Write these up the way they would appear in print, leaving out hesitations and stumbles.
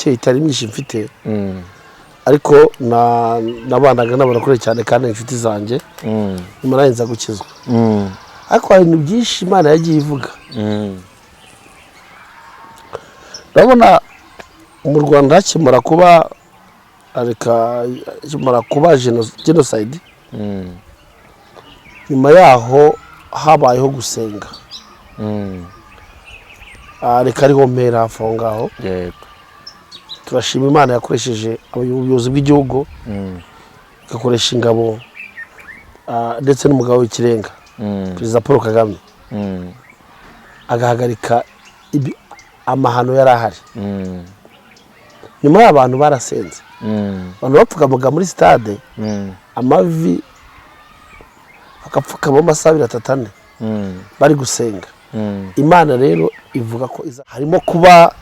mike itari myinshi mfite ariko nabanaga n'abarakore cyane kandi inshuti zanjye nyuma narenza gukizwa ariko hari ibintu byinshi Imana yagiye ivuga urabona mu Rwanda hakimara kuba genocide nyuma yaho habayeho gusenga reka ariho mpera hafi aho ngaho turashima Imana yakoresheje abayobozi bw'igihugu igakoresha ingabo ndetse n'umugabo w'ikirenga Perezida Paul Kagame agahagarika amahano yari ahari nyuma y'abantu barasenze abantu bapfukamaga muri stade amavi akapfukama amasaha 3 bari gusenga Imana rero ivuga ko harimo kuba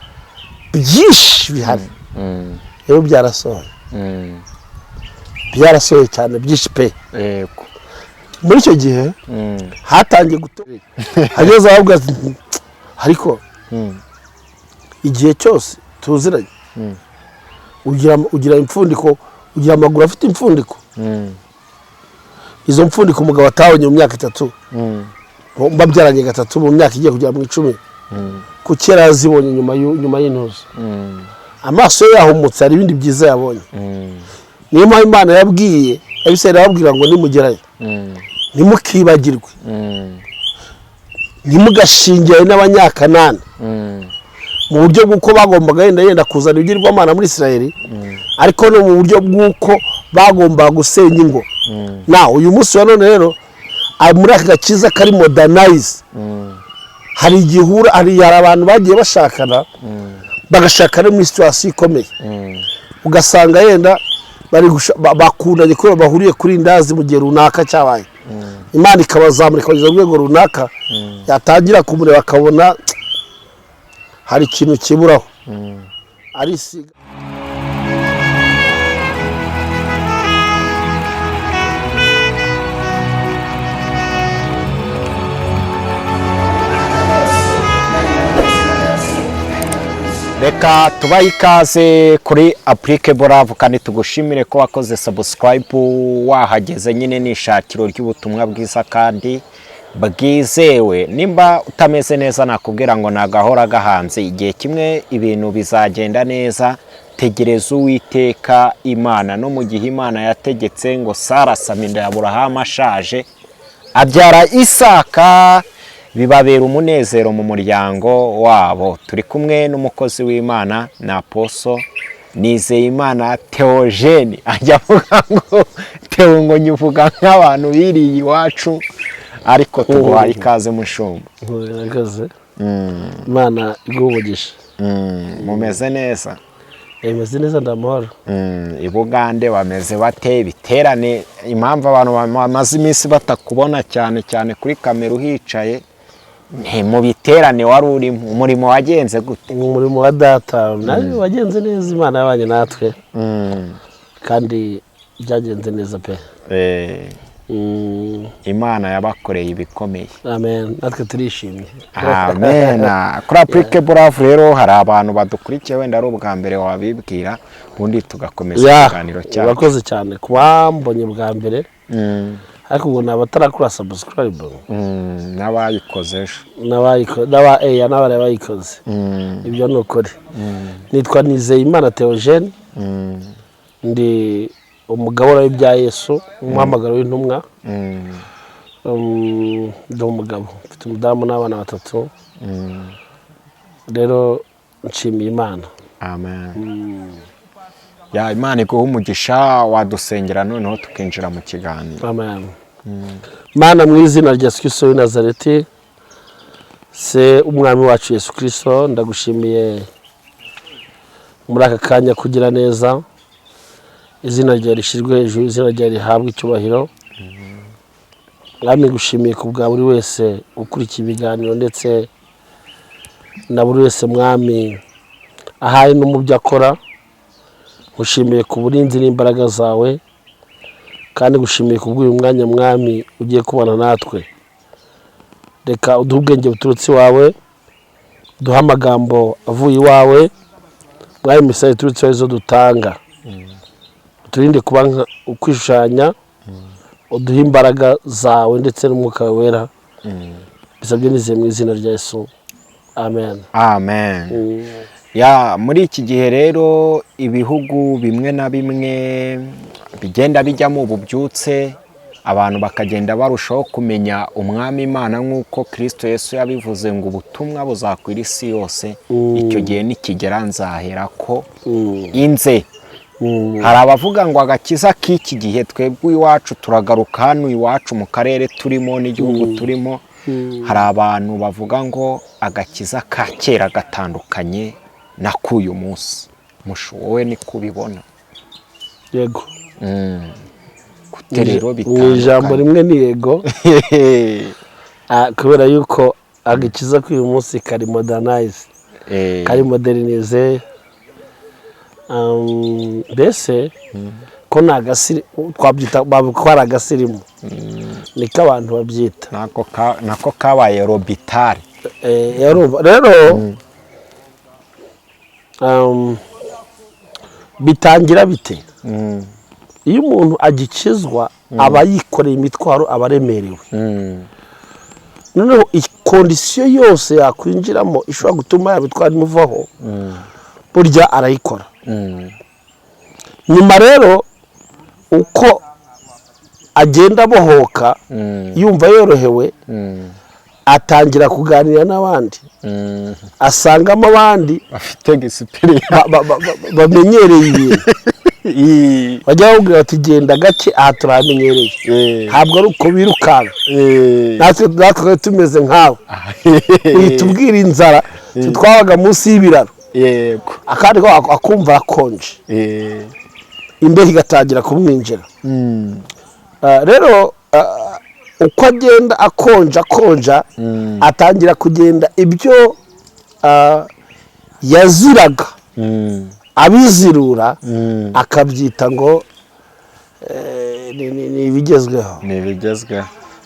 byinshi bihari rero byarasohoye cyane byinshi pe muri icyo gihe hatangiye gutorera hageze ahubwo ariko igihe cyose tuziranye ugira impfundiko ugira amaguru afite impfundiko izo mpfundiko umugabo atawonye mu myaka 3 babyaranye 3 mu myaka igiye kugera mu 10 ku kera yazibonye nyuma y'intuzo amaso yahumutse ari ibindi byiza yabonye niyo mpamvu Imana yabwiye abisera babwira ngo nimugerayo nimukibagirwe nimugashingiye n'abanyakanani mu buryo bw'uko bagombaga yenda kuzana ibigirwamana muri Isirayeli ariko no mu buryo bw'uko bagomba gusenya ingo uyu munsi wa none rero muri aka gakiza kari modernize hari igihura hari abantu bagiye bashakana bagashakana muri situation ikomeye ugasanga yenda bari bakundanye ko bahuriye kuri ndazi mu gihe runaka cyabaye Imana ikabazamura ikabageza ku rwego runaka yatangira kumureba akabona hari ikintu kiburaho arisiga reka tubahe ikaze kuri Applicable Love kandi tugushimire ko wakoze subscribe wahageze nyine n'ishakiro ry'ubutumwa bwiza kandi bwizewe nimba utameze neza nakubwira ngo nagahora gahanze igihe kimwe ibintu bizagenda neza tegereza Uwiteka Imana no mu gihe Imana yategetse ngo Sara Saminda ya Aburahamu ashaje abyara Isaka bibabera umunezero mu muryango wabo turi kumwe n'umukozi w'Imana na Apostle Nizeyimana Theogene ajya avuga ngo Theo ngo nyuvuga nk'abantu biriye iwacu ariko tuguha ikaze mushumba ikaze Imana igubugisha mumeze neza meze neza ndamahoro ibugande bameze bate biterane impamvu abantu bamaze iminsi batakubona cyane kuri kamera uhicaye mu biterane wari uri umurimo wagenze gute umurimo wa data nawe wagenze neza Imana yabanye natwe kandi byagenze neza pe Imana yabakoreye ibikomeye amen natwe turishimye amen kuri Applicable Love rero hari abantu badukurikiye wenda ari ubwa mbere wabibwira ubundi tugakomeza ikiganiro cyacu urakoze cyane kubambonye bwa mbere ariko ngo nabatarakora subscribe n'abayikoze n'abayikoze ibyo ni ukuri nitwa Nizeyimana Theogene ndi umugabo w'ibya Yesu umuhamagaro w'intumwa ndi umugabo mfite umudamu n'abana 3 rero nshimiye Imana amen ya Imana iguha umugisha wadusengera noneho tukinjira mu kiganiro amen Mana mu izina rya Yesu Kristo w'i Nazareti se umwami wacu Yesu Kristo ndagushimiye muri aka kanya kugira neza izina rya rishirwe hejuru izina rya rihabwa icyubahiro mwami gushimiye ku bwa buri wese ukurikiye ibiganiro ndetse na buri wese mwami ahaye no mu byo akora gushimiye ku burinzi n'imbaraga zawe kandi gushimiye ku bw'uyu mwanya mwami ugiye kubana natwe reka uduhe ubwenge buturutse iwawe duha amagambo avuye iwawe mwaye misaya turutse izo dutanga turinde kuba ukwishushanya uduha imbaraga zawe ndetse n'umwuka wera bisabye nizeye mu izina rya Yesu amen amen. Ya muri iki gihe rero ibihugu bimwe na bimwe bigenda bijyamo ububyutse abantu bakagenda barushaho kumenya umwami Imana nk'uko Kristo Yesu yabivuze ngo ubutumwa buzakwira isi yose. Icyo gihe nikigera nzahera ko inze. Hari abavuga ngo agakiza k'iki gihe twebwe iwacu turagaruka hano iwacu mu karere turimo n'igihugu turimo. Hari abantu bavuga ngo agakiza ka kera gatandukanye na k'uyu munsi. Wowe ni kubibona? Yego. Rero bitandukanye. Ijambo rimwe ni yego. Kubera yuko agakiza k'uyu munsi kari modernize, kari modernize. Mbese ko twabyita babikora agasirimu niko abantu babyita, nako kabaye robitari. Rero bitangira bite? Iyo umuntu agikizwa aba yikoreye imitwaro aba aremerewe. Noneho ikondisiyo yose yakwinjiramo ishobora gutuma yabitwara imuvaho, burya arayikora. Nyuma rero uko agenda abohoka yumva yorohewe, atangira kuganira n'abandi, asangamo abandi bafite gisipiriya bamenyereye ibintu. Bajya bamubwira bati genda gake, aha turahamenyereye, ntabwo ari uko birukanka, natwe tumeze nkawe. Uhita ubwira inzara twabaga munsi y'ibiraro, akandi ko akumva akonje, imbeho igatangira kumwinjira. Rero uko agenda akonja atangira kugenda ibyo yaziraga abizirura, akabyita ngo ni ibigezweho.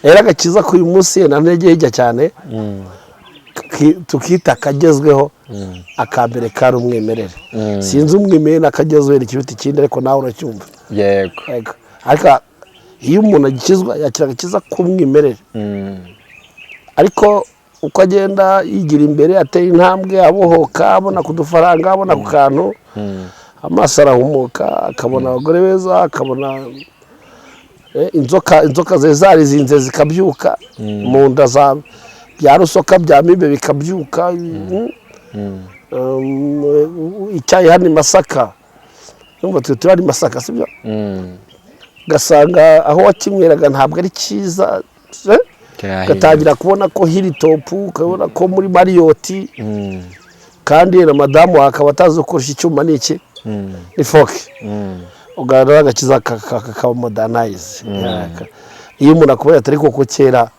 Rero agakiza k'uyu munsi na ntege hirya cyane tukita akagezweho. Akambere kari umwimerere, sinzi umwimerere n'akagezweho ikiruta ikindi, ariko nawe uracyumva. Yego. Ariko iyo umuntu agikizwa yakira agakiza k'umwimerere, ariko uko agenda yigira imbere ateye intambwe, abohoka, abona ku dufaranga, abona ku kantu, amaso arahumuka, akabona abagore beza, akabona inzoka zarizinze zikabyuka, mu nda bya rusoka bya mibe bikabyuka. Icyayi hano i Masaka, numva turi ari Masaka sibyo, gasanga aho wakinyweraga ntabwo ari cyiza, gatangira kubona ko Hilltop, ukabona ko muri Marriott, kandi na madamu akaba atazi gukoresha icyuma n'iki ni foke. Ugaragara agakiza kakaba modernize. Iyo umuntu akubona atari koko kera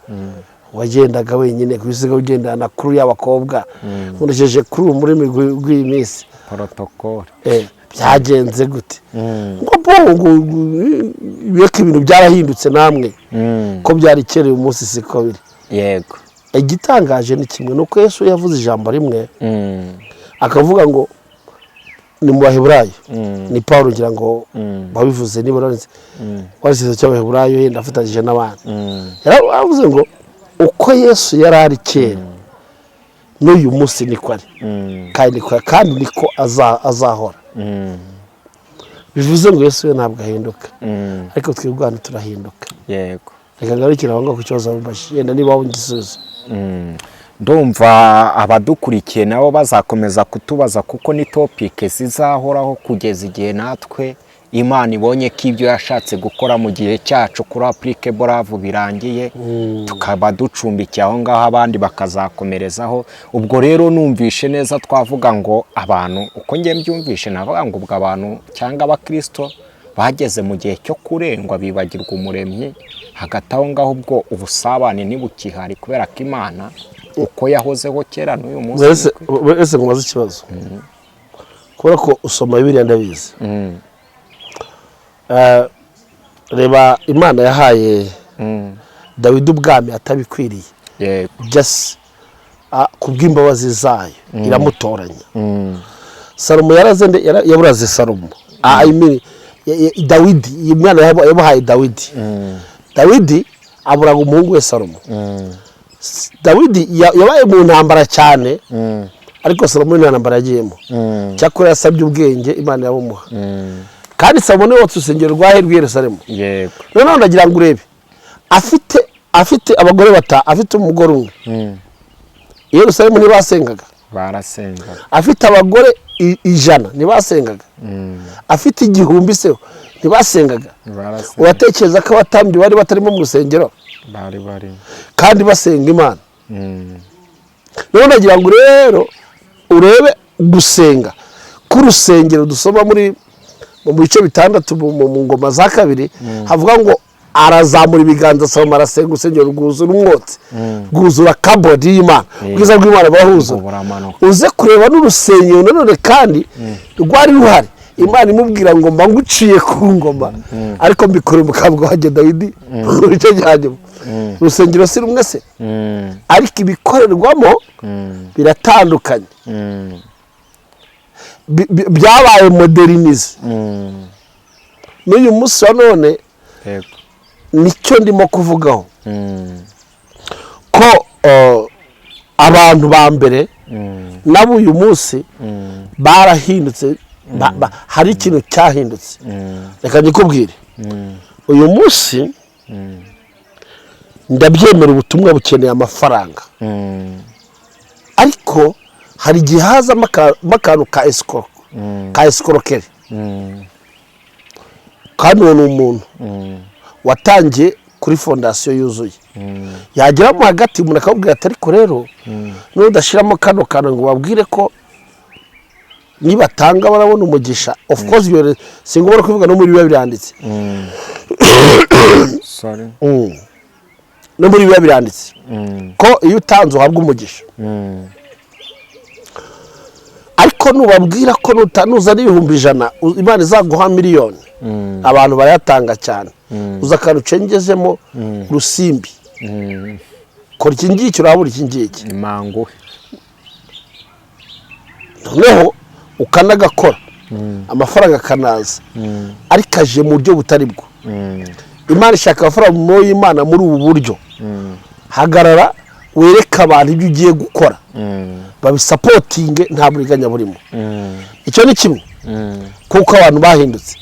wagendaga wenyine kubisiga ugendana kuru y'abakobwa, nkurikije kuri muri rw'iyi minsi protocol byagenze gute? Ibyo ibintu byarahindutse namwe ko byari kera uyu munsi siko biri. Yego. Igitangaje ni kimwe nuko Yesu yavuze ijambo rimwe, akavuga ngo ni mu Baheburayo, ni Paulo ngira ngo babivuze niba uranze wasize cy'Abaheburayo yenda afatanyije n'abandi. Yaravuze ngo uko Yesu yari ari kera n'uyu munsi niko ari, kandi niko azahora. Bivuze ngo Yesu ntabwo ahinduka, ariko twebwe hano turahinduka. Yego. Reka ngarukira aho ngaho ku kibazo mubashije, yenda niba wungisubiza. Ndumva abadukurikiye nabo bazakomeza kutubaza, kuko ni topic zizahoraho kugeza igihe natwe Imana ibonye ko ibyo yashatse gukora mu gihe cyacu kuri Applicable Love birangiye, tukaba ducumbikiye aho ngaho, abandi bakazakomerezaho. Ubwo rero numvishe neza twavuga ngo abantu, uko ngiye mbyumvishe navuga ngo ubwo abantu cyangwa abakristo bageze mu gihe cyo kurengwa bibagirwa umuremyi. Hagati aho ngaho ubwo ubusabane ntibukihari, kubera ko Imana uko yahozeho kera n'uyu munsi. Ese ngumaze ikibazo, kubera ko usoma Bibiliya ndabizi. Reba Imana yahaye Dawidi ubwami atabikwiriye, just kubw'imbabazi zayo iramutoranya. Salomo yaraze yaburaze Salomo Dawidi umwana yabahaye Dawidi Dawidi aburaga umuhungu we Salomo Dawidi yabaye mu ntambara cyane ariko Salomo nta ntambara yagiyemo cyakora yasabye ubwenge Imana yabumuha kandi Salomo niwe watusengera rwahe rw'Yerusalemu yego none ndagira ngo urebe afite abagore afite umugore umwe Yerusalemu ntibasengaga barasengaga afite abagore 100 ntibasengaga afite 1000 se ntibasengaga uratekereza ko abatambyi bari batarimo mu rusengero bari kandi basenga Imana none ndagira ngo rero urebe gusenga ku rusengero dusoma mu bice bitandatu mu ngoma za kabiri havuga ngo arazamura ibiganza Salomo arasenga urusengero rwuzura umwotsi rwuzura kabodi y'Imana bwiza bw'Imana bahuzura uze kureba n'urusengero none kandi rwari ruhari Imana imubwira ngo mba nguciye ku ngoma ariko mbikore mukabwa wa Dawidi icyo cyajye urusengero si rumwe se ariko ibikorerwamo biratandukanye byabaye modernize n'uyu munsi wa none nicyo ndimo kuvugaho ko abantu ba mbere nabo uyu munsi barahindutse hari ikintu cyahindutse reka nikubwire uyu munsi ndabyemera ubutumwa bukeneye amafaranga ariko hari igihe hazamo akantu ka escroquerie kandi uwo ni umuntu watangiye kuri fondasiyo yuzuye yageramo hagati umuntu akabwira ati ariko rero n'udashiramo kano kantu ngo babwire ko nibatanga barabona umugisha of course singobora kuvuga no muri biba biranditse no muri biba biranditse ko iyo utanze uhabwa umugisha ariko nubabwira ko nutanuza n'100,000 Imana izaguha miliyoni abantu barayatanga cyane uza kantu cengezemo rusimbi kora iki ngiki urabura iki ngiki imango noneho ukanagakora amafaranga akanaza ariko aje mu buryo butari bwo Imana ishaka amafaranga mu y'Imana muri ubu buryo hagarara wereka abantu ibyo ugiye gukora babisapotinge nta buriganya burimo icyo ni kimwe kuko abantu bahindutse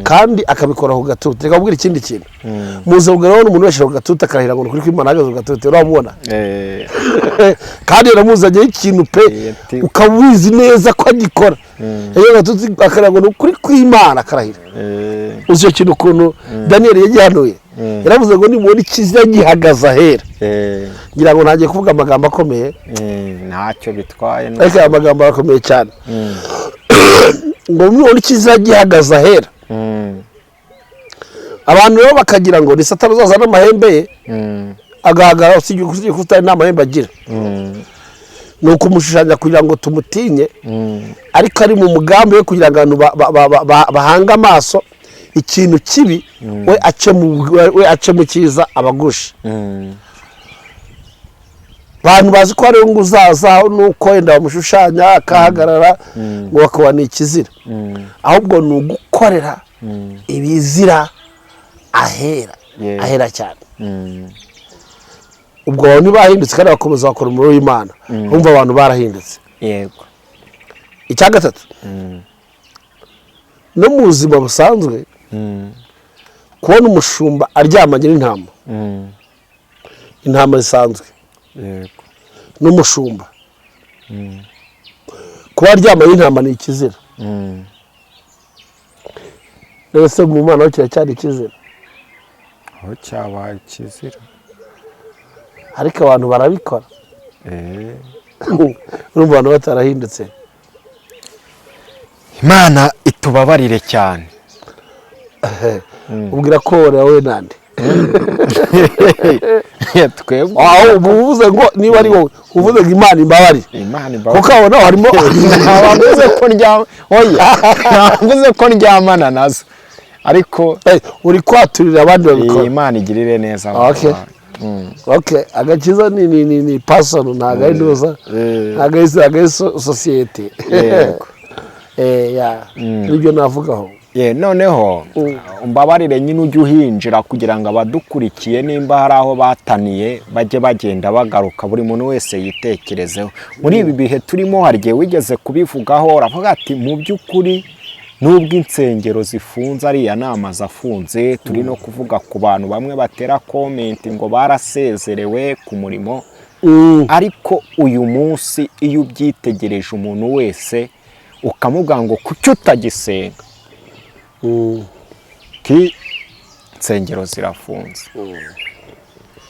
kandi akabikora ku gatutu reka kubwira ikindi kintu muze kugarura umuntu wese ku gatutu akarahira ngo kuri kw'Imana ahagaze ku gatutu uramubona kandi yaramuzanye ikintu pe ukabizi neza ko agikora iyo gatutu akarahira ngo kuri kw'Imana akarahira uzi icyo kintu ukuntu Daniel yagihanuye yaravuze ngo nimubona ikizira gihagaze ahera ngira ngo ntagiye kuvuga amagambo akomeye ntacyo bitwaye ariko aya magambo arakomeye cyane ngo nimubona ikizira gihagaze ahera abantu rero bakagira ngo ni Satani uzazana amahembe ye agahagarara usigiye kutari nta mahembe agira ni ukumushushanya kugira ngo tumutinye ariko ari mu mugambi we kugira ngo abantu bahanga amaso ikintu kibi we ace mu cyiza abagusha abantu bazi ko ari ngo uzaza nuko wenda bamushushanya akahagarara ngo bakaba ni ikizira ahubwo ni ugukorera ibizira ahera cyane ubwo abantu ntibahindutse kandi bakomeza bakora umurimo w'Imana bumva abantu barahindutse yego icya gatatu no mu buzima busanzwe kubona umushumba aryamanye n'intama intama zisanzwe yego n'umushumba kuba aryamanye n'intama ni ikizira rero se mu Mana ho kiracyari ikizira aho cyabaye ikizira ariko abantu barabikora urumva abantu batarahindutse Imana itubabarire cyane ubwira ko wowe nande twebwe uvuze ngo niba ari wowe uvuze ngo Imana imbabarire kuko abona harimo abavuze ko abavuze ko ndyamana nazo ariko uri kwaturira abandi babikora Imana igirire neza okay agakiza ni person ntago ari ndoza ntago ari societe nibyo navugaho. Noneho mbabarire nyine ujye uhinjira kugira ngo abadukurikiye nimba hari aho bataniye bajye bagenda bagaruka, buri muntu wese yitekerezeho. Muri ibi bihe turimo hari igihe wigeze kubivugaho uravuga ati mu by'ukuri nubwo insengero zifunze ariya n'amazu afunze, turi no kuvuga ku bantu bamwe batera komenti ngo barasezerewe ku murimo, ariko uyu munsi iyo ubyitegereje umuntu wese ukamubwira ngo kuki utagisenga, insengero zirafunze,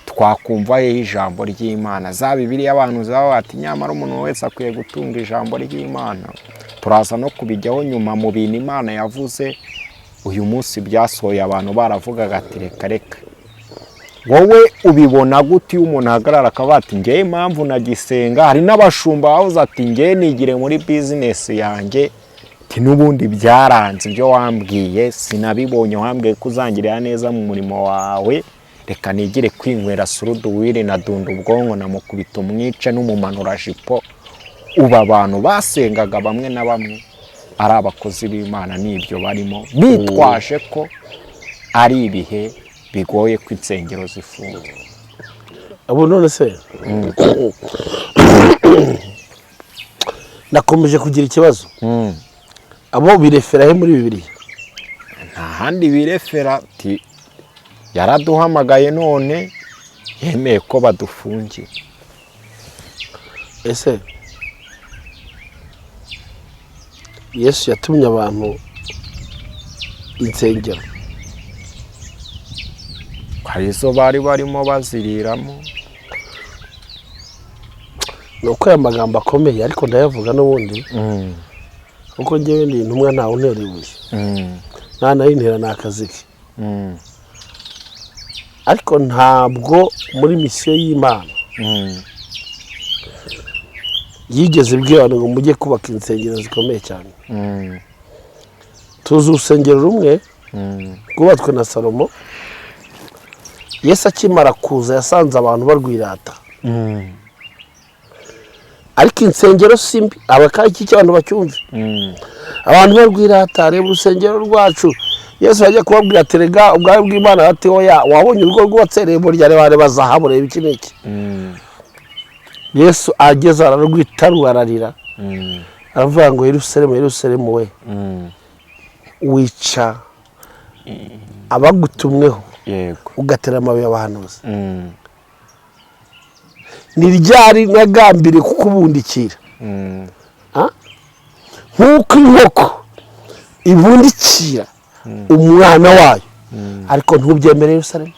twakumva ijambo ry'Imana za Bibiliya abantu zaba bati nyamara umuntu wese akwiye gutunga ijambo ry'Imana. Turaza no kubijyaho nyuma mu bintu Imana yavuze uyu munsi byasohoye abantu baravugaga ati reka reka. Wowe ubibona gute iyo umuntu ahagarara akavuga ati ngewe impamvu nagisenga? Hari n'abashumba bavuze ati ngewe nigire muri bizinesi yanjye, n'ubundi byaranze ibyo wambwiye, sinabibonye wambwiye ko uzangirira neza mu murimo wawe, reka nigire kwinywera suruduwiri na dunda ubwonko na mukubita umwice n'umumanura jipo. Uba abantu basengaga bamwe na bamwe ari abakozi b'Imana n'ibyo barimo, bitwaje ko ari ibihe bigoye ko insengero zifunze. Abo none se nakomeje kugira ikibazo, abo bireferahe muri Bibiliya? Nta handi birefera, ati yaraduhamagaye none yemeye ko badufungiye. Ese Yesu yatumye abantu insengero, hari izo bari barimo baziriramo? nuko aya magambo akomeye ariko ndayavuga n'ubundi kuko njyewe ndi intumwa ntawe untera ibuye, nta nayintera ni akazi ke, ariko ntabwo muri misiyo y'Imana yigeze ibwira ngo mujye kubaka insengero zikomeye cyane. tuzi urusengero rumwe rwubatswe na Salomo, Yesu akimara kuza yasanze abantu barwirata, ariko insengero simbi abakaki cy'abantu bacyumve, abantu barwirata. Reba urusengero rwacu, Yesu yajya kubabwira ati rega ubwawe bw'Imana ati oya, wabonye urugo rwubatse reba rya zahabu, reba iki n'iki. Yesu ageze ararwitaruye ararira, aravuga ngo Yerusalemu Yerusalemu we, wica abagutumweho ugatera amabuye abahanuzi. Ni ryari nagambiriye kukubundikira nk'uko inkoko ibundikira umwana wayo, ariko ntubyemere Yerusalemu.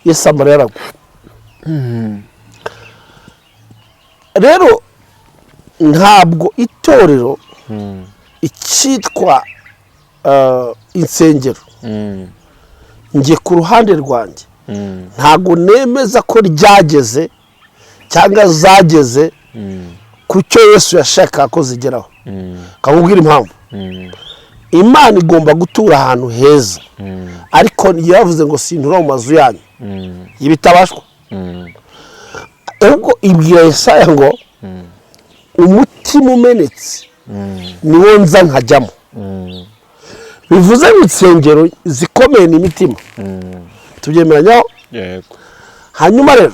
Yesu amara yaragwa. Rero ntabwo itorero icyitwa insengero, njye ku ruhande rwanjye ntabwo nemeza ko ryageze cyangwa zageze ku cyo Yesu yashaka ko zigeraho. Kamubwira impamvu. Imana igomba gutura ahantu heza, ariko yavuze ngo sintura mu mazu yanyu y'ibitabashwa. Ubwo ibwira Yesaya ngo umutima umenetse niwo nza nkajyamo. Bivuze ngo insengero zikomeye ni imitima, tubyemeranyaho. Hanyuma rero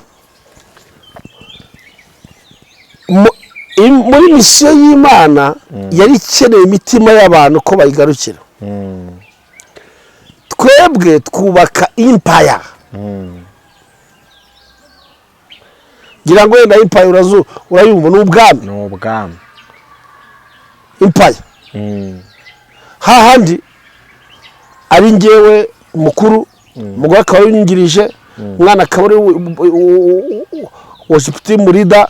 muri misiyo y'Imana yari ikeneye imitima y'abantu ko bayigarukira. Twebwe twubaka impaya, ngira ngo wenda impaya urayumva, n'ubwami impaya. Hahandi ari njyewe mukuru, umugore akaba yungirije, umwana akaba ari worship leader,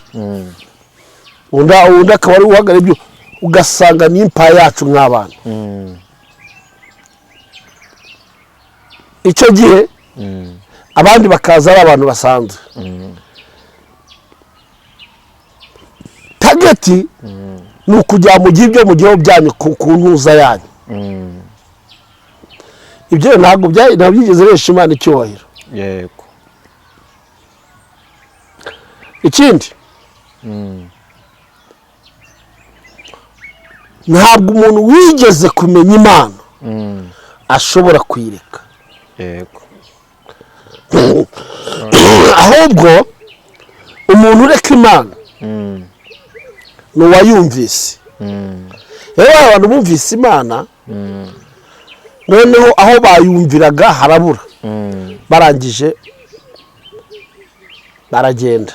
undi akaba ari uhagarariye ibyo, ugasanga ni impaya yacu nk'abana. Icyo gihe abandi bakaza ari abantu basanzwe. Tageti ni ukujya mu gihe ibyo mu gihe byanyu ku ntuza yanyu. Ibyo ntabwo byigeze besha Imana icyubahiro. Yego. Ikindi ntabwo umuntu wigeze kumenya imana ashobora kuyireka, yego, ahubwo umuntu ureka imana ni uwayumvise. rero abantu bumvise imana noneho aho bayumviraga harabura, barangije baragenda.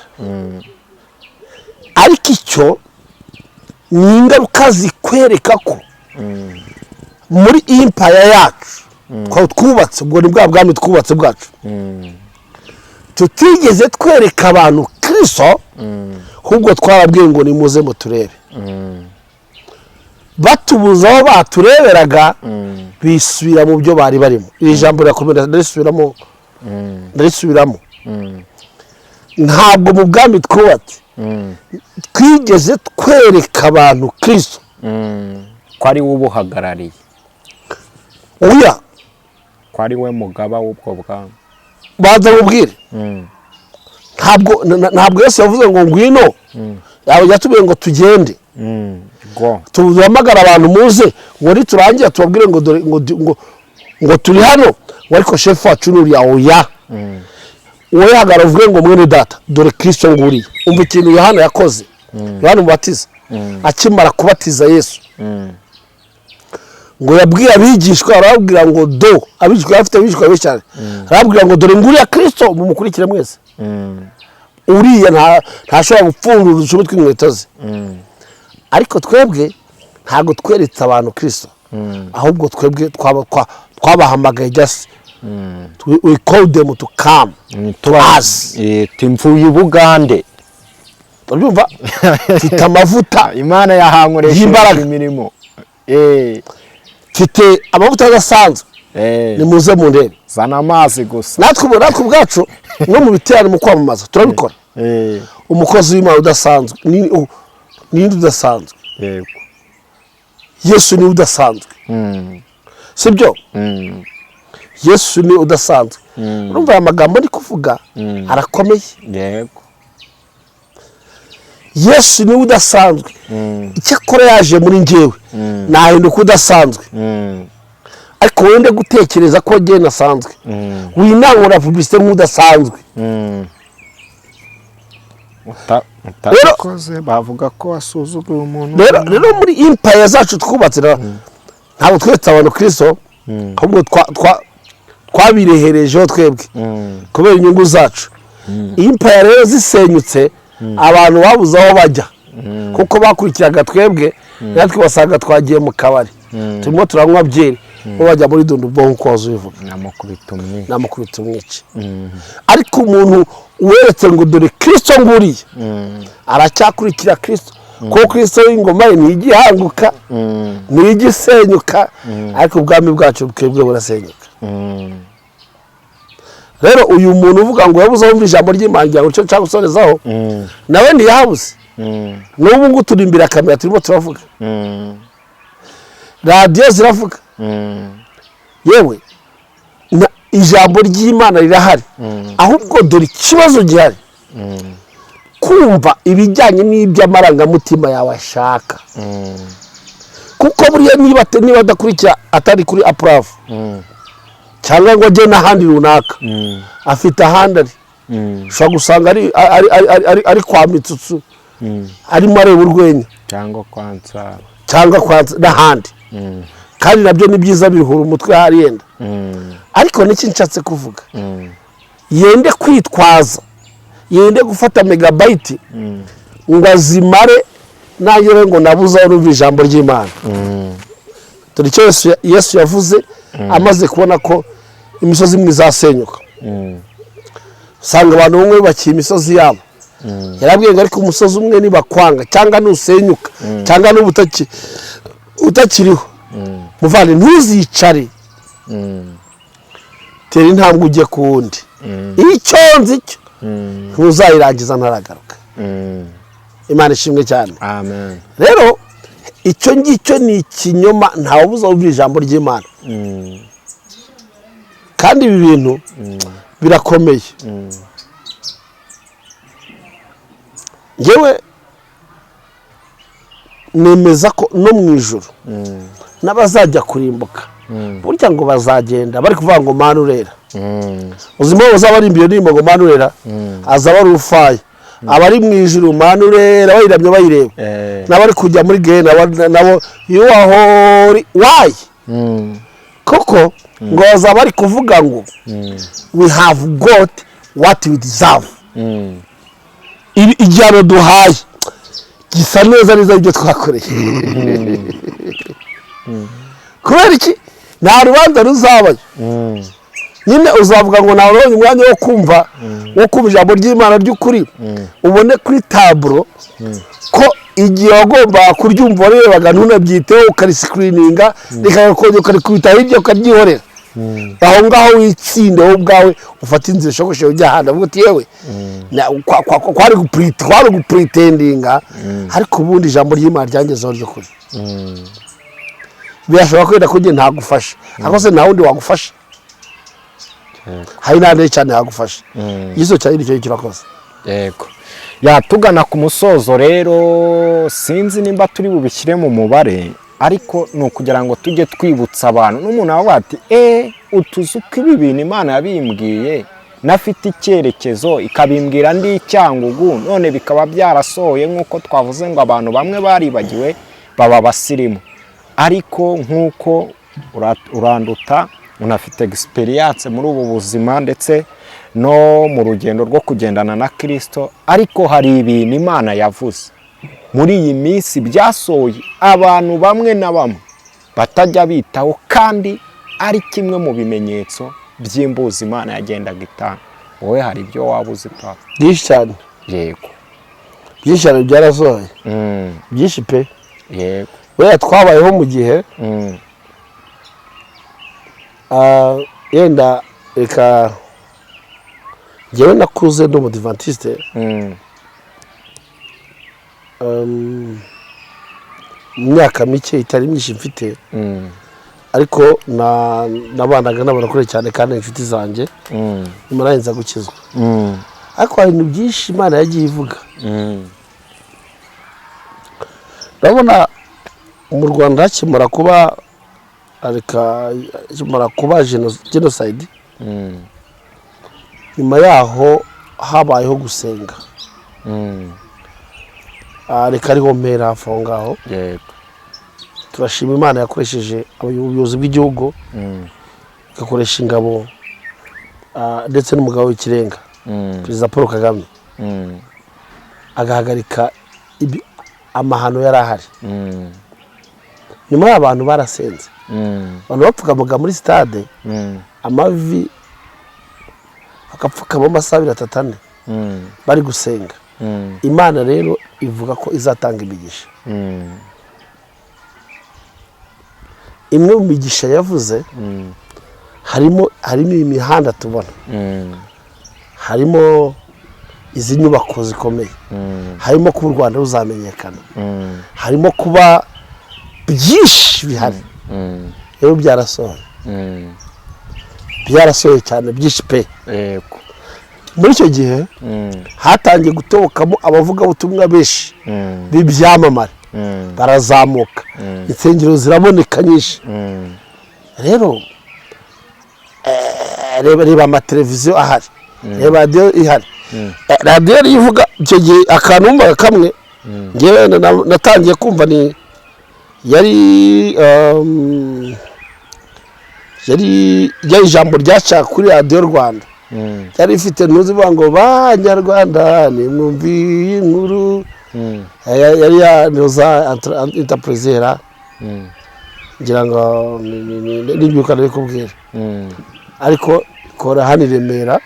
ariko icyo ni ingaruka zikwereka ko muri empire yacu twubatse, ubwo ni bwa bwami twubatse bwacu, tutigeze twereka abantu Kristo, ahubwo twarabwiye ngo nimuze muturebe. batubuza aho batureberaga, bisubira mu byo bari barimo. iri jambo rirakomeza, ndarisubiramo. ntabwo mu bwami twubatse twigeze twereka abantu Kristo ko ari we ubuhagarariye, oya, ko ari we mugaba w'ubwo bwami. baza mubwire, ntabwo Yesu yavuze ngo ngwino, yatubwiye ngo tugende, tuhamagara abantu muze, ngo niturangira tubabwire ngo turi hano, ariko shefu wacu n'uriya. oya, wowe hagarara uvuge ngo mwene data, dore Kristo nguriye. umva ikintu Yohana yakoze, Yohana umubatiza akimara kubatiza Yesu, ngo yabwiye abigishwa, arababwira ngo abigishwa bafite abigishwa benshi cyane, arababwira ngo dore nguriya Kristo, mumukurikire mwese. uriya ntashobora gupfundura udushumi tw'inkweto ze. ariko twebwe ntabwo tweretse abantu Kristo, ahubwo twebwe twabahamagaye just we call them to come to us. Timvuye Bugande, urabyumva, mfite amavuta Imana yahankoresheje imirimo, mfite amavuta adasanzwe, nimuze mu ndebe, zana amazi gusa. natwe ubwacu no mu biterane mu kwamamaza turabikora. umukozi w'Imana udasanzwe ninde udasanzwe? yego, Yesu ni udasanzwe, sibyo? Yesu ni udasanzwe. urumva aya magambo ndi kuvuga arakomeye. yego, Yesu ni udasanzwe. icyakora yaje muri njyewe nahinduka udasanzwe, ariko wende gutekereza ko njye nasanzwe, winangura publicité nk'udasanzwe. utakoze bavuga ko wasuzuguye umuntu. rero muri empire zacu twubatse, ntabwo twetse abantu Kristo, ahubwo twabireherejeho twebwe kubera inyungu zacu. empire rero zisenyutse, abantu babuze aho bajya, kuko bakurikiraga twebwe, natwe basanga twagiye mu kabari, turimo turanywa byeri, bo bajya muri Dundubwo nk'uko wazubivuga, namukubita umwice. ariko umuntu weretse ngo dore Kristo nguriye, aracyakurikira Kristo, kuko Kristo w'ingoma ye ntigihanguka, ntigisenyuka, ariko ubwami bwacu bwebwe burasenyuka. rero uyu muntu uvuga ngo yabuze aho ijambo ry'Imana ngo cyo cyangwa gusorezaho, nawe ntiyabuze. n'ubu ngo turi imbere kamera turimo turavuga, radiyo ziravuga, yewe ijambo ry'Imana rirahari. ahubwo dore ikibazo gihari, kumva ibijyanye n'iby'amarangamutima yawe ashaka, kuko buriya niba adakurikira atari kuri Approve, cyangwa ngo ajye n'ahandi runaka, afite ahandi ari, ushobora gusanga ari kwa Mitsutsu, arimo areba urwenya, cyangwa kwansa n'ahandi. kandi nabyo ni byiza, biruhura umutwe hari yenda. ariko niki nshatse kuvuga, yende kwitwaza, yende gufata megabyte ngo azimare, nagere ngo nabuze aho numva ijambo ry'Imana. dore icyo Yesu yavuze amaze kubona ko imisozi imwe izasenyuka, usanga abantu bamwe bakiye imisozi yabo. yarabwiye ngo ariko umusozi umwe nibakwanga, cyangwa nusenyuka, cyangwa utakiriho, muvane ntuzicare, tera intambwe ujye ku wundi. icyo nzi cyo ntuzayirangiza ntaragaruka. Imana ishimwe cyane. Amen. rero icyo ngicyo ni ikinyoma, ntawubuza wumva ijambo ry'Imana. kandi ibi bintu birakomeye. ngewe nemeza ko no mu ijuru n'abazajya kurimbuka burya ngo bazagenda bari kuvuga ngo Mana urera. Uzimo bazaba ari imbiyo nimba ngo Mana urera, azaba ari ufaye abari mu ijuru Mana urera bayiramye bayireba, n'abari kujya muri gehena nabo yuahori wayi koko ngo bazaba bari kuvuga ngo we have got what we deserve. Igihano duhaye gisa neza neza ibyo twakoreye. Kubera iki nta rubanza ruzabayo, nyine uzavuga ngo nabonye umwanya wo kumva ijambo ry'Imana ry'ukuri, ubone kuri taburo ko igihe wagomba kuryumva warebaga ntunabyiteho ukarisisikirininga rikagakongera ukarikubita hirya ukaryihorera, aho ngaho witsinde wowe ubwawe ufata inzira ishokoshe ujya ahandi avuga uti yewe kwari gupretendinga, ariko ubundi ijambo ry'Imana ryangezeho ry'ukuri. Birashoboka kwenda ko ntagufasha, ariko se nta wundi wagufasha, hari n'andi cyane yagufasha. Izo cyane nicyo kirakoze. Yego, yatugana ku musozo rero, sinzi nimba turi bubishyire mu mubare, ariko ni ukugira ngo tujye twibutsa abantu. N'umuntu avuga ati utuzi uko ibi bintu Imana yabimbwiye, nafite icyerekezo ikabimbwira ndi Cyangugu, none bikaba byarasohoye nk'uko twavuze ngo abantu bamwe baribagiwe baba basirimu. Ariko nk'uko uranduta unafite experience muri ubu buzima ndetse no mu rugendo rwo kugendana na Kristo, ariko hari ibintu Imana yavuze muri iyi minsi byasohoye abantu bamwe na bamwe batajya bitaho, kandi ari kimwe mu bimenyetso by'imbuzi Imana yagendaga itanga. Wowe hari ibyo wabuze pa? Byinshi cyane. Yego, byinshi cyane byarasohoye. Byinshi pe. Yego, weya twabayeho mu gihe yenda reka njyewe nakuze ndi umudivantiste mu myaka mike itari myinshi mfite, ariko nabanaga n'abarakore cyane kandi inshuti zanjye nyuma narinza gukizwa. Ariko hari ibintu byinshi Imana yagiye ivuga. Ndabona mu Rwanda hakimara kuba genocide, nyuma yaho habayeho gusenga. Reka ariho mpera hafi aho ngaho. Turashima Imana yakoresheje ubuyobozi bw'igihugu, igakoresha ingabo ndetse n'umugabo w'ikirenga Perezida Paul Kagame, agahagarika amahano yari ahari. Nyuma y'abantu barasenze, abantu bapfukamuga muri stade amavi akapfukama amasaha 3-4 bari gusenga. Imana rero ivuga ko izatanga imigisha. Imwe mu migisha yavuze harimo imihanda tubona, harimo izi nyubako zikomeye, harimo kuba u Rwanda ruzamenyekana, harimo kuba byinshi bihari. Rero byarasohoye cyane byinshi pe. Muri icyo gihe hatangiye gutobokamo abavugabutumwa benshi b'ibyamamare, barazamuka, insengero ziraboneka nyinshi. Rero reba amateleviziyo ahari, reba radiyo ihari. Radiyo ivuga icyo gihe akanumva kamwe ngewe natangiye kumva ni yari ijambo ryaca kuri radiyo Rwanda, yari ifite ntuzivuga ngo banyarwanda nimwumviye inkuru, yari yanoza interprezera, ngira ngo nibyuka nari kubwira, ariko kora hano i Remera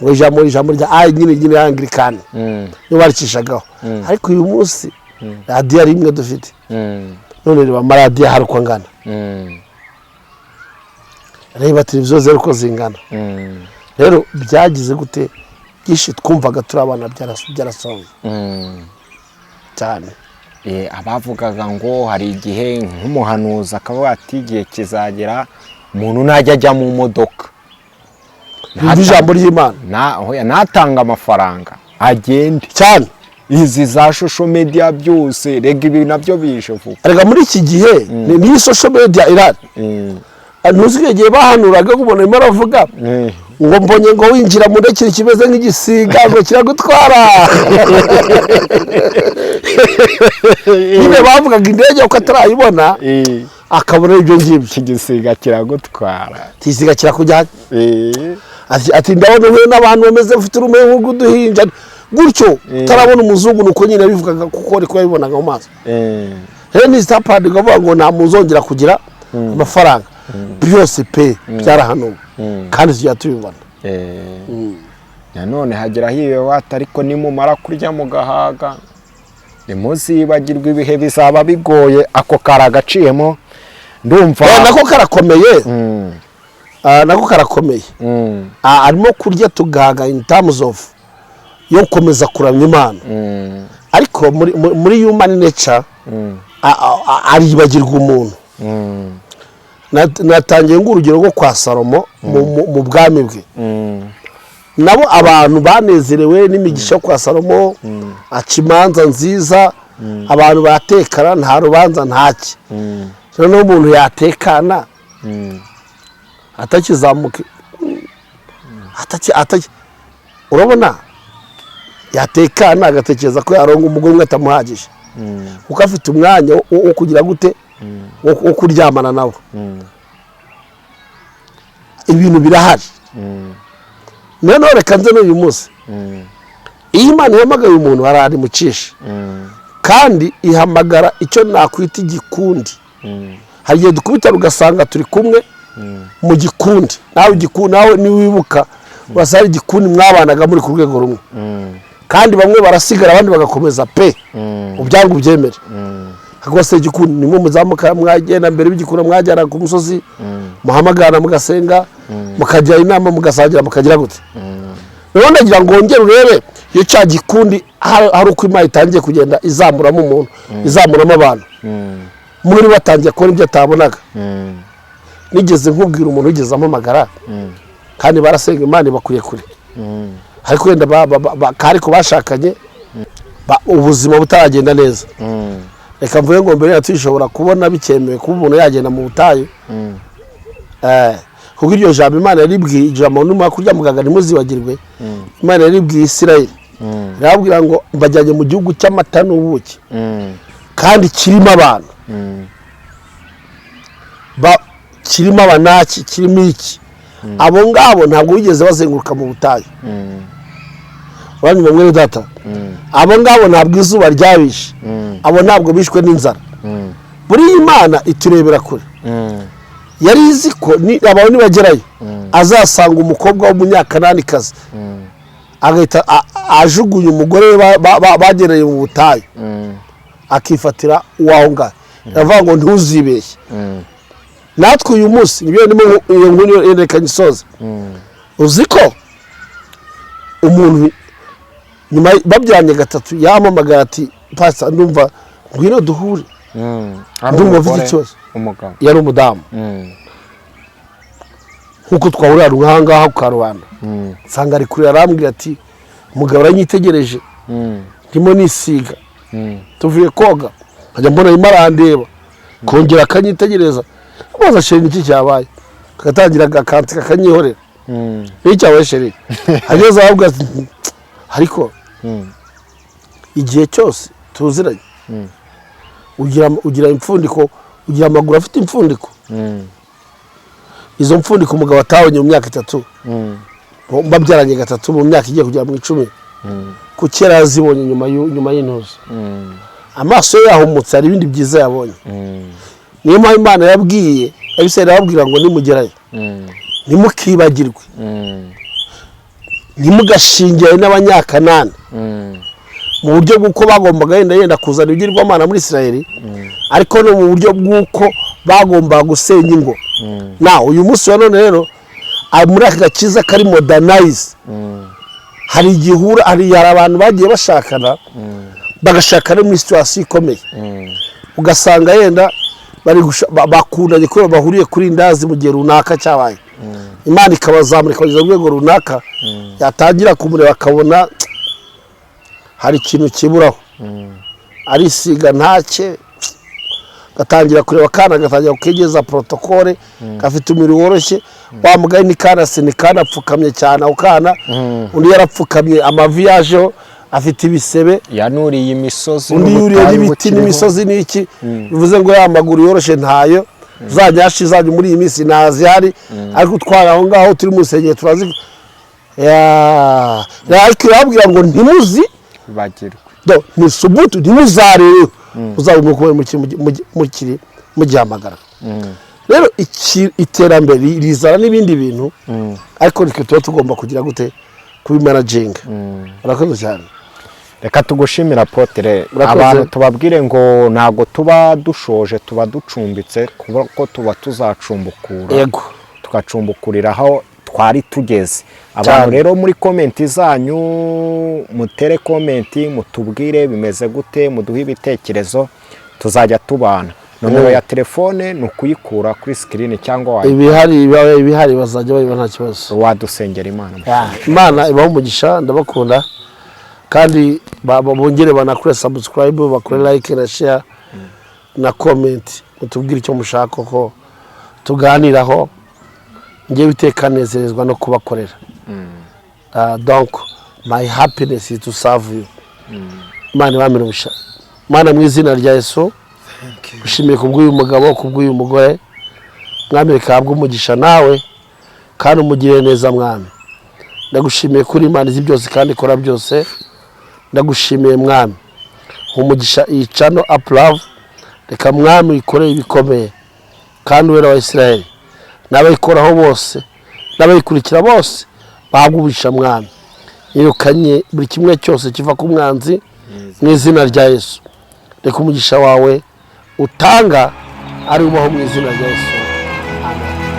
ngo ijambo rya nyine Anglikani niyo barikishagaho. Ariko uyu munsi radiyo ari imwe dufite, none reba amaradiyo ahari uko angana, reba televiziyo zero uko zingana. Rero byagize gute byinshi twumvaga turi abana byarasohoye cyane. Abavugaga ngo hari igihe nk'umuhanuzi akavuga ati igihe kizagera umuntu najya ajya mu modoka, ijambo ry'Imana natanga amafaranga agende cyane. izi za social media byose rega ibi nabyo bije vuba. Rega muri iki gihe ni social media irari. Ntuzi igihe bahanuraga kubona arimo aravuga ngo mbonye ngo winjira mu ndekire kimeze nk'igisiga ngo kiragutwara. Nibe bavugaga indege uko atarayibona akabona ibyo ngibyo. Igisiga kiragutwara. Igisiga kirakujyana. Ati ndabona we n'abantu bameze bafite urumengo rw'uduhinja gutyo tarabona umuzungu nuko nyine bivugaga kuko ariko yabibonaga mu maso. Rero ni stapad gavuga ngo nta muzongera kugira amafaranga. Byose pe byarahanuwe kandi tujya tubibona. Nanone hagira hiwe wata ariko nimumara kurya mu gahaga nimuzibagirwa ibihe bizaba bigoye ako karagaciyemo ndumva nako karakomeye. Nako karakomeye. Arimo kurya tugahaga in terms of yo gukomeza kuramya Imana. Ariko muri human nature aribagirwa umuntu. Natangiye ngurugero rwo kwa Salomo mu bwami bwe. Nabo abantu banezerewe n'imigisha kwa Salomo, acimanza nziza, abantu batekana nta rubanza ntaki. None umuntu yatekana atakizamuke ataki urabona yatekana agatekereza ko yaronga umugore atamuhagije kuko afite umwanya wo kugira gute wo kuryamana nabo. Ibintu birahari. None reka nze n'uyu munsi iyo Imana ihamagaye umuntu arari mucisha kandi ihamagara icyo nakwita igikundi. Hari igihe dukubita ugasanga turi kumwe mu gikundi, nawe niwibuka urasanga igikundi mwabanaga muri ku rwego rumwe kandi bamwe barasigara abandi bagakomeza pe ubyangu byemere. Hagose igikundi nimwe muzamuka mwagenda mbere y'igikunda mwajyana ku musozi muhamagara mugasenga mukajya inama mugasangira mukagira gute. Rero ndagira ngo ngere urebe iyo cya gikundi hari uko Imana itangiye kugenda izamuramo umuntu izamuramo abantu muri batangiye kubona ibyo atabonaga. Nigeze nkubwira umuntu ugeze amamagara kandi barasenga Imana bakuye kure ariko wenda ariko bashakanye ubuzima butaragenda neza. Reka mvuye ngo mbere yatishobora kubona bikemewe kuba umuntu yagenda mu butayu. Kuko iryo jambo Imana yaribwiye ijambo n'uma kurya mugaga nimuzibagirwe. Imana yaribwiye Isirayeli yarabwira ngo mbajyanye mu gihugu cy'amata n'ubuki kandi kirimo abantu kirimo abanaki kirimo iki. Abo ngabo ntabwo bigeze bazenguruka mu butayu. Banyuma mwene data abo ngabo ntabwo izuba ryabishe, abo ntabwo bishwe n'inzara. Buri Imana iturebera kure. Yari izi ko abantu nibagerayo azasanga umukobwa w'umunyakananikazi agahita ajugunya umugore bagereye mu butayu akifatira uwaho ngaho. Yavuga ngo ntuzibeshye. Natwe uyu munsi niyo ndimo iyo nkuru yerekanye isoza. Uziko umuntu nyuma babyanye gatatu yamamagara ati pasa ndumva ngwino duhure. Ndumva mfite ikibazo. Yari umudamu. Nkuko twahurira ruhangaha ku Karubanda. Nsanga ari kuri arambwira ati umugabo aranyitegereje. Ndimo nisiga. Tuvuye koga. Nkajya mbona imarandeba. Kongera akanyitegereza. Amaze sheri iki cyabaye. Kagatangira gakantika kanyihorera. Icyawe sheri. Ageze ahubwo ariko igihe cyose tuziranye. Ugira impfundiko, ugira amaguru afite impfundiko. Izo mpfundiko umugabo atawonye mu myaka 3. Babyaranye gatatu mu myaka igiye kujya mu 10. Ku kera yazibonye nyuma y'intuzo. Amaso yahumutse ari ibindi byiza yabonye. Niyo mpamvu Imana yabwiye abisera babwira ngo nimugerayo nimukibagirwe nimugashingiye n'abanyakanani mu buryo bw'uko bagombaga yenda kuzana ibigirwamana muri Isirayeli ariko no mu buryo bw'uko bagomba gusenya ingo. Na uyu munsi wa none rero muri aka gakiza kari modernize hari igihura hari abantu bagiye bashakana bagashakana muri situation ikomeye ugasanga yenda bari bakundanye ko bahuriye kuri ndazi mu gihe runaka cyabaye. Imana ikabazamura ikageza rwego runaka yatangira kumureba akabona hari ikintu kiburaho arisiga ntacye gatangira kureba kana gatangira kukegeza protokole gafite umubiri woroshye wa mugaye ni kana se ni kana apfukamye cyane aho kana undi yarapfukamye amavi yajeho afite ibisebe yanuriye imisozi undi yuriye n'ibiti n'imisozi n'iki bivuze ngo ya maguru yoroshye ntayo zanyashi zanyu muri iyi minsi ntazihari ariko utwara aho ngaho turi mu rusengero turazi ariko irababwira ngo ntimuzi bagirwe ni subutu ntimuzarebe uzaba mugihamagara rero iterambere rizana n'ibindi bintu ariko nitwe tuba tugomba kugira gute kubimanaginga urakoze cyane reka tugushimira Apotre abantu tubabwire ngo ntago tuba dushoje tuba ducumbitse kuko tuba tuzacumbukura yego tukacumbukurira aho twari tugeze abantu rero muri komenti zanyu mutere komenti mutubwire bimeze gute muduhe ibitekerezo tuzajya tubana nomero ya telefone ni ukuyikura kuri screen cyangwa ibihari bazajya bayiba nta kibazo wadusengera Imana ibaho umugisha ndabakunda kandi bongere banakore subscribe bakore like na share na comment mutubwire icyo mushaka ko tuganiraho ngiye bitekanezerezwa no kubakorera donc my happiness is to serve you Imana bamira ubusha Mana mu izina rya Yesu ushimiye kubw'uyu mugabo kubw'uyu mugore mwami rekabwa umugisha nawe kandi umugire neza mwami ndagushimiye kuri Imana izi byose kandi ikora byose ndagushimiye mwami umugisha iyi channel Uplove reka mwami ikore ibikomeye kandi wera wa Israel n'abayikoraho bose n'abayikurikira bose bagubisha mwami yirukanye buri kimwe cyose kiva ku mwanzi mu izina rya Yesu reka umugisha wawe utanga ari ubaho mu izina rya Yesu amen.